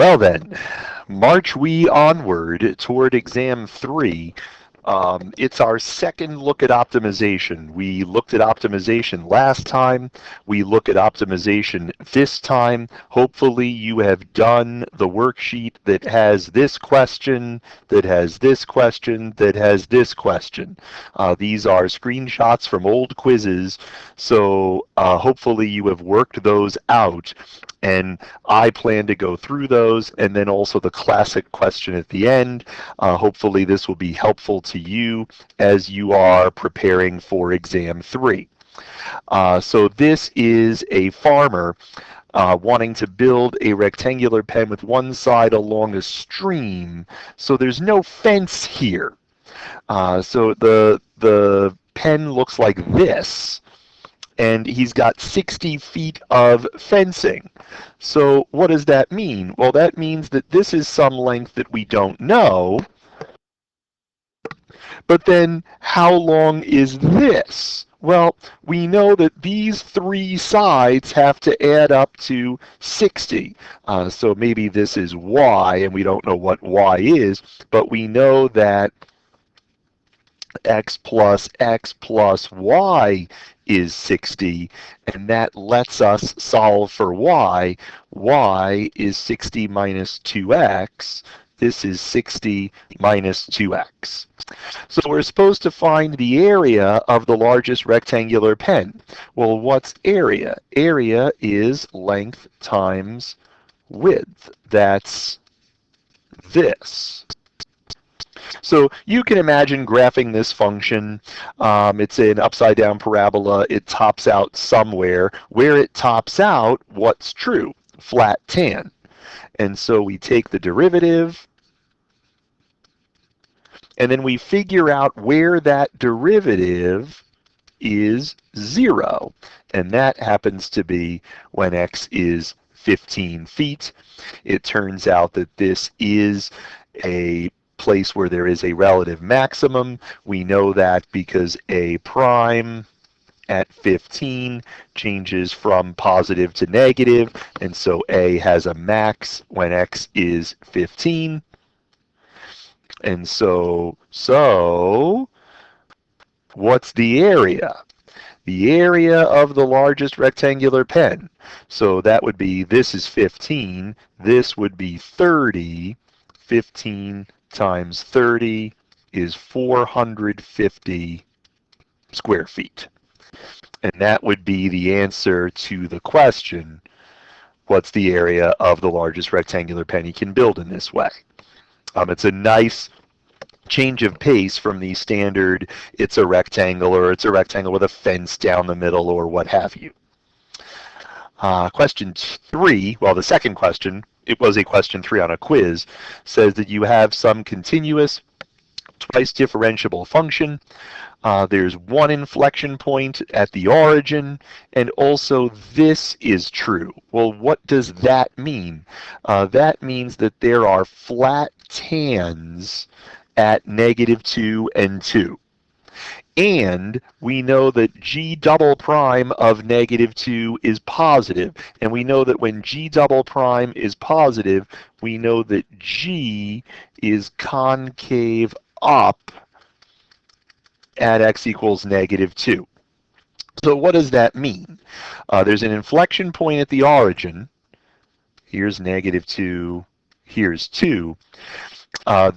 Well then, march we onward toward exam 3. It's our second look at optimization. We looked at optimization last time. We look at optimization this time. Hopefully you have done the worksheet that has this question, that has this question, that has this question. These are screenshots from old quizzes, so hopefully you have worked those out. And I plan to go through those, and then also the classic question at the end. Hopefully this will be helpful to you as you are preparing for exam 3. So this is a farmer wanting to build a rectangular pen with one side along a stream. So there's no fence here. So the pen looks like this, and he's got 60 feet of fencing. So what does that mean? Well, that means that this is some length that we don't know, but then how long is this? Well, we know that these three sides have to add up to 60. So maybe this is y, and we don't know what y is, but we know that x plus y is 60, and that lets us solve for y. Y is 60 minus 2x. This is 60 minus 2x. So we're supposed to find the area of the largest rectangular pen. Well, what's area? Area is length times width. That's this. So you can imagine graphing this function. It's an upside down parabola. It tops out somewhere. Where it tops out, what's true? Flat tan. And so we take the derivative, and then we figure out where that derivative is 0. And that happens to be when x is 15 feet. It turns out that this is a place where there is a relative maximum. We know that because a prime at 15 changes from positive to negative, and so a has a max when x is 15. And so what's the area? The area of the largest rectangular pen. So that would be, this is 15, this would be 30, 15 times 30 is 450 square feet. And that would be the answer to the question, what's the area of the largest rectangular pen you can build in this way? It's a nice change of pace from the standard, it's a rectangle, or it's a rectangle with a fence down the middle, or what have you. Question 3, well, the second question, it was a question 3 on a quiz, says that you have some continuous twice differentiable function. There's one inflection point at the origin, and also this is true. Well, what does that mean? That means that there are flat tans at -2 and 2. And we know that g double prime of -2 is positive. And we know that when g double prime is positive, we know that g is concave up at x equals -2. So what does that mean? There's an inflection point at the origin. Here's -2, here's 2.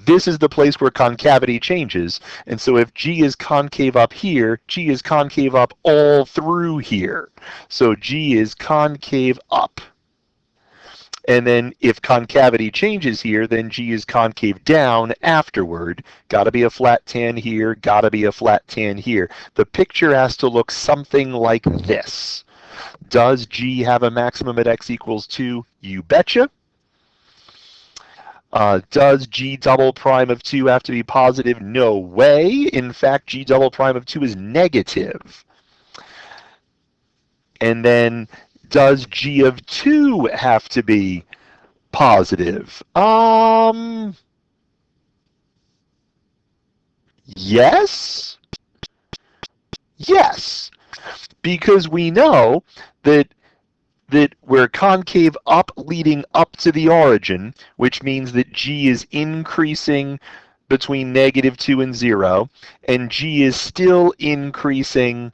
This is the place where concavity changes, and so if g is concave up here, g is concave up all through here. So g is concave up. And then if concavity changes here, then g is concave down afterward. Got to be a flat tan here, got to be a flat tan here. The picture has to look something like this. Does g have a maximum at x equals 2? You betcha. Does g double prime of 2 have to be positive? No way. In fact, g double prime of 2 is negative. And then does g of 2 have to be positive? Yes. Yes. Because we know that that we're concave up leading up to the origin, which means that g is increasing between -2 and 0, and g is still increasing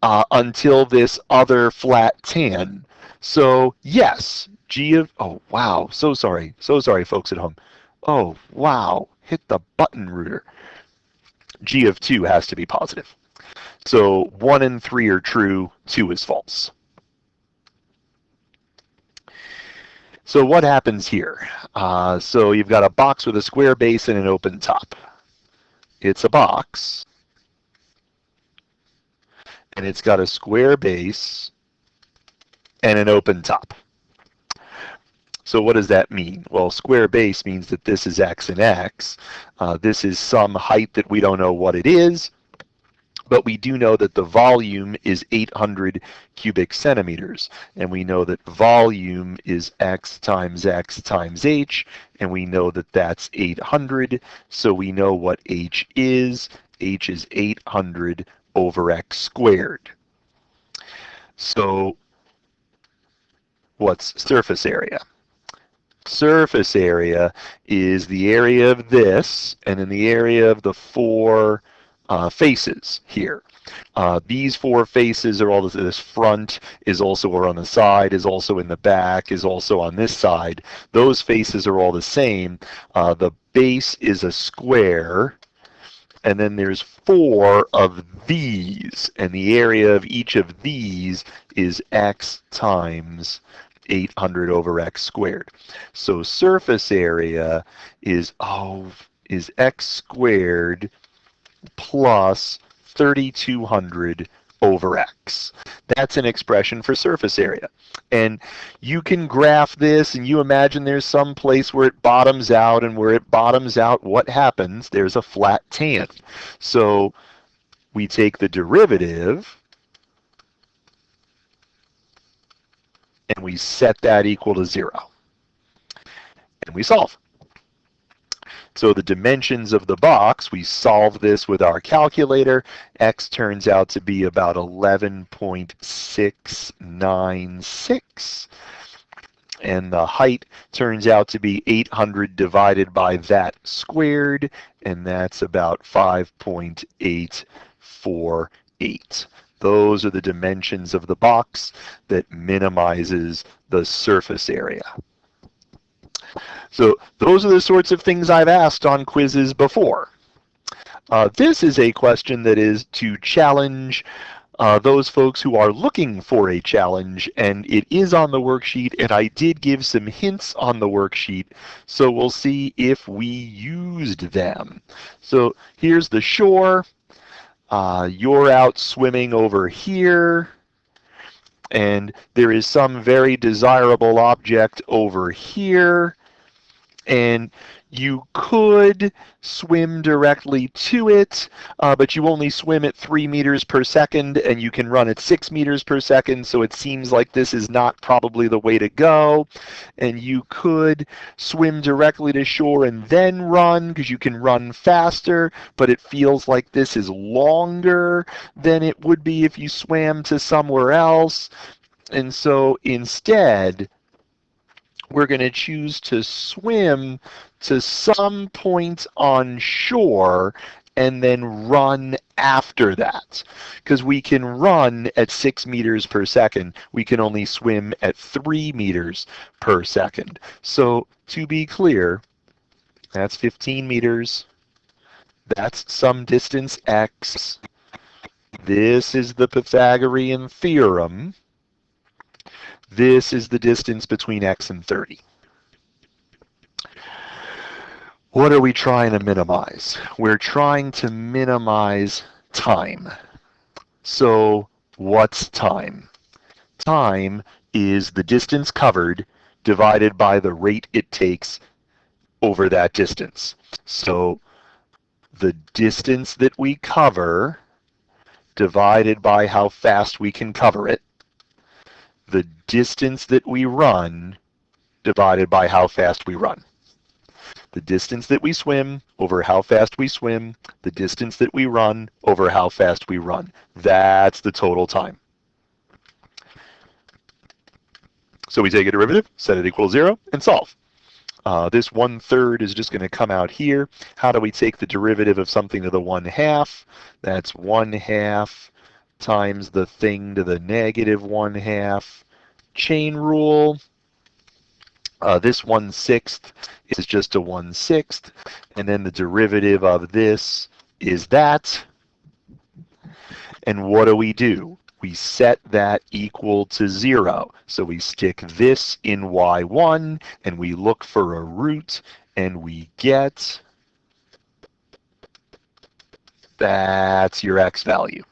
until this other flat tan. So yes, g of, oh wow, so sorry folks at home. Oh wow, hit the button, Rooter. G of 2 has to be positive. So 1 and 3 are true, 2 is false. So what happens here? So you've got a box with a square base and an open top. It's a box, and it's got a square base and an open top. So what does that mean? Well, square base means that this is x and x. This is some height that we don't know what it is, but we do know that the volume is 800 cubic centimeters, and we know that volume is x times h, and we know that that's 800, so we know what h is. H is 800 over x squared. So what's surface area? Surface area is the area of this, and then the area of the four faces here. These four faces are all this front is also or on the side, is also in the back, is also on this side. Those faces are all the same. The base is a square, and then there's 4 of these, and the area of each of these is x times 800 over x squared. So surface area is x squared plus 3200 over x. That's an expression for surface area. And you can graph this, and you imagine there's some place where it bottoms out, and where it bottoms out, what happens? There's a flat tan. So we take the derivative, and we set that equal to 0. And we solve. So the dimensions of the box, we solve this with our calculator. X turns out to be about 11.696. And the height turns out to be 800 divided by that squared, and that's about 5.848. Those are the dimensions of the box that minimizes the surface area. So those are the sorts of things I've asked on quizzes before. This is a question that is to challenge those folks who are looking for a challenge, and it is on the worksheet, and I did give some hints on the worksheet, so we'll see if we used them. So here's the shore. You're out swimming over here, and there is some very desirable object over here, and you could swim directly to it, but you only swim at 3 meters per second, and you can run at 6 meters per second, so it seems like this is not probably the way to go. And you could swim directly to shore and then run, because you can run faster, but it feels like this is longer than it would be if you swam to somewhere else. And so instead, we're going to choose to swim to some point on shore and then run after that. Because we can run at 6 meters per second. We can only swim at 3 meters per second. So to be clear, that's 15 meters. That's some distance x. This is the Pythagorean theorem. This is the distance between x and 30. What are we trying to minimize? We're trying to minimize time. So what's time? Time is the distance covered divided by the rate it takes over that distance. So the distance that we cover divided by how fast we can cover it, the distance that we run divided by how fast we run. The distance that we swim over how fast we swim, the distance that we run over how fast we run. That's the total time. So we take a derivative, set it equal to 0, and solve. This 1/3 is just going to come out here. How do we take the derivative of something to the 1/2? That's 1/2 times the thing to the -1/2. Chain rule. This 1/6 is just a 1/6, and then the derivative of this is that. And what do? We set that equal to 0. So we stick this in y1, and we look for a root, and we get, that's your x value.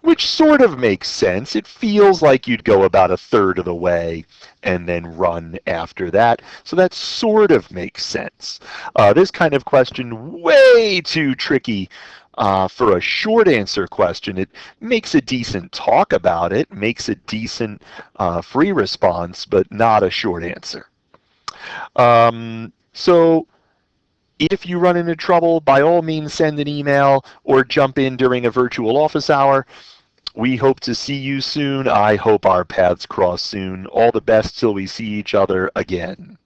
Which sort of makes sense. It feels like you'd go about 1/3 of the way and then run after that. So that sort of makes sense. This kind of question, way too tricky for a short answer question. It makes a decent talk about it, makes a decent free response, but not a short answer. So if you run into trouble, by all means send an email or jump in during a virtual office hour. We hope to see you soon. I hope our paths cross soon. All the best till we see each other again.